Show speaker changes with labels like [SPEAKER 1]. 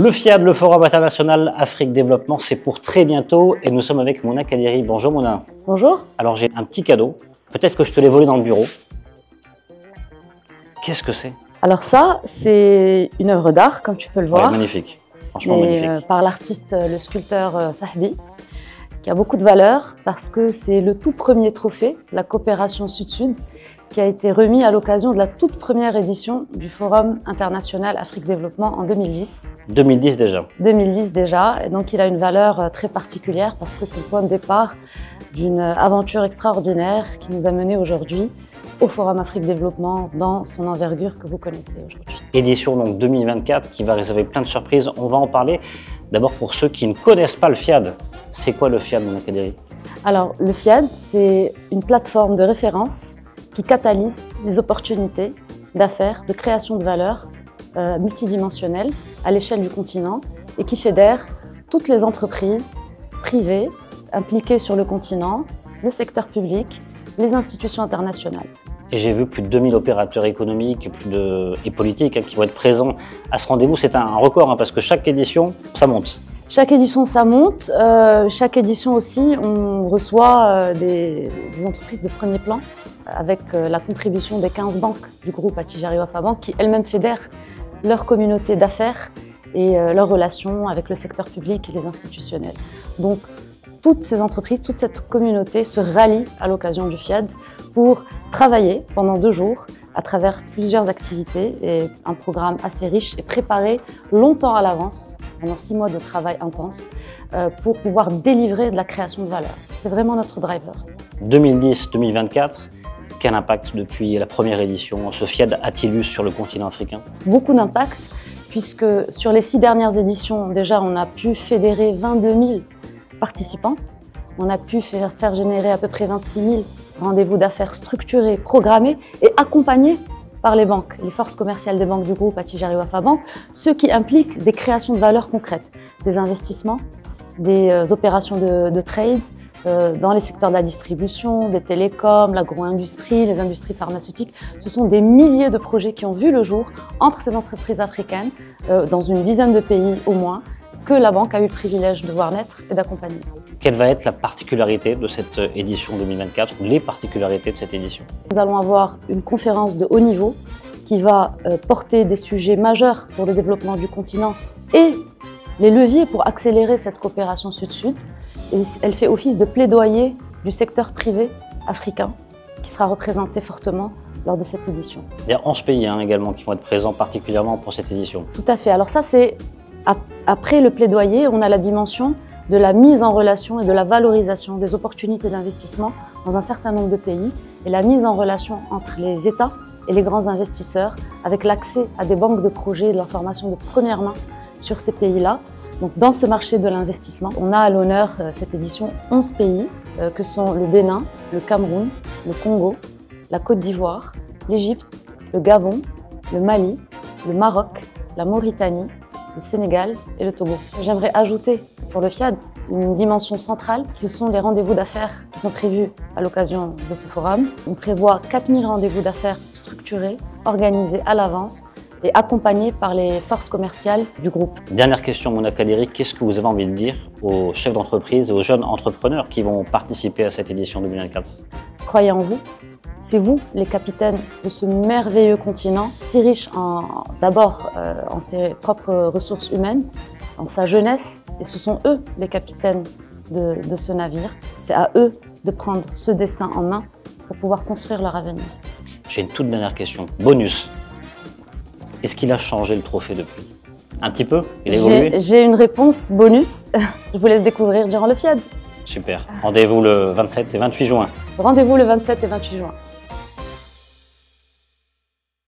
[SPEAKER 1] Le FIAD, le Forum international Afrique Développement, c'est pour très bientôt et nous sommes avec Mona Kaderi. Bonjour Mona.
[SPEAKER 2] Bonjour.
[SPEAKER 1] Alors j'ai un petit cadeau, peut-être que je te l'ai volé dans le bureau. Qu'est-ce que c'est?
[SPEAKER 2] Alors ça, c'est une œuvre d'art, comme tu peux le voir.
[SPEAKER 1] Ouais, magnifique, franchement magnifique.
[SPEAKER 2] Par l'artiste, le sculpteur Sahbi, qui a beaucoup de valeur parce que c'est le tout premier trophée de la coopération Sud-Sud qui a été remis à l'occasion de la toute première édition du Forum international Afrique Développement en 2010.
[SPEAKER 1] 2010 déjà.
[SPEAKER 2] 2010 déjà, et donc il a une valeur très particulière parce que c'est le point de départ d'une aventure extraordinaire qui nous a menés aujourd'hui au Forum Afrique Développement dans son envergure que vous connaissez aujourd'hui.
[SPEAKER 1] Édition donc 2024 qui va réserver plein de surprises, on va en parler. D'abord pour ceux qui ne connaissent pas le FIAD, c'est quoi le FIAD, Mona Kaderi?
[SPEAKER 2] Alors le FIAD, c'est une plateforme de référence qui catalyse les opportunités d'affaires, de création de valeur multidimensionnelles à l'échelle du continent et qui fédère toutes les entreprises privées impliquées sur le continent, le secteur public, les institutions internationales.
[SPEAKER 1] Et j'ai vu plus de 2000 opérateurs économiques et politiques qui vont être présents à ce rendez-vous. C'est un record parce que chaque édition, ça monte.
[SPEAKER 2] Chaque édition, ça monte. Chaque édition aussi, on reçoit des entreprises de premier plan avec la contribution des 15 banques du groupe Attijari Wafa Bank qui elles-mêmes fédèrent leur communauté d'affaires et leurs relations avec le secteur public et les institutionnels. Donc, toutes ces entreprises, toute cette communauté se rallie à l'occasion du FIAD pour travailler pendant 2 jours à travers plusieurs activités et un programme assez riche et préparé longtemps à l'avance, pendant 6 mois de travail intense, pour pouvoir délivrer de la création de valeur. C'est vraiment notre driver.
[SPEAKER 1] 2010-2024, quel impact depuis la première édition ce FIAD a-t-il eu sur le continent africain?
[SPEAKER 2] Beaucoup d'impact, puisque sur les 6 dernières éditions, déjà on a pu fédérer 22 000 participants. On a pu faire générer à peu près 26 000 rendez-vous d'affaires structurés, programmés et accompagnés par les banques, les forces commerciales des banques du groupe Attijari Wafa Bank, ce qui implique des créations de valeur concrètes, des investissements, des opérations de trade dans les secteurs de la distribution, des télécoms, l'agro-industrie, les industries pharmaceutiques. Ce sont des milliers de projets qui ont vu le jour entre ces entreprises africaines, dans une dizaine de pays au moins, que la banque a eu le privilège de voir naître et d'accompagner.
[SPEAKER 1] Quelle va être la particularité de cette édition 2024, ou les particularités de cette édition?
[SPEAKER 2] Nous allons avoir une conférence de haut niveau qui va porter des sujets majeurs pour le développement du continent et les leviers pour accélérer cette coopération Sud-Sud. Et elle fait office de plaidoyer du secteur privé africain qui sera représenté fortement lors de cette édition.
[SPEAKER 1] Il y a 11 pays également qui vont être présents particulièrement pour cette édition.
[SPEAKER 2] Tout à fait. Alors ça, c'est après le plaidoyer, on a la dimension de la mise en relation et de la valorisation des opportunités d'investissement dans un certain nombre de pays et la mise en relation entre les États et les grands investisseurs avec l'accès à des banques de projets et de l'information de première main sur ces pays-là. Donc, dans ce marché de l'investissement, on a à l'honneur cette édition 11 pays que sont le Bénin, le Cameroun, le Congo, la Côte d'Ivoire, l'Égypte, le Gabon, le Mali, le Maroc, la Mauritanie, le Sénégal et le Togo. J'aimerais ajouter pour le FIAD une dimension centrale qui sont les rendez-vous d'affaires qui sont prévus à l'occasion de ce forum. On prévoit 4000 rendez-vous d'affaires structurés, organisés à l'avance et accompagnés par les forces commerciales du groupe.
[SPEAKER 1] Dernière question, Mona Kaderi, qu'est-ce que vous avez envie de dire aux chefs d'entreprise et aux jeunes entrepreneurs qui vont participer à cette édition 2024?
[SPEAKER 2] Croyez en vous. C'est vous les capitaines de ce merveilleux continent, si riche d'abord en ses propres ressources humaines, en sa jeunesse, et ce sont eux les capitaines de ce navire. C'est à eux de prendre ce destin en main pour pouvoir construire leur avenir.
[SPEAKER 1] J'ai une toute dernière question. Bonus. Est-ce qu'il a changé le trophée depuis? Un petit peu? Il a évolué?
[SPEAKER 2] J'ai une réponse bonus. Je vous laisse découvrir durant le FIAD.
[SPEAKER 1] Super. Rendez-vous le 27 et 28 juin.
[SPEAKER 2] Rendez-vous le 27 et 28 juin.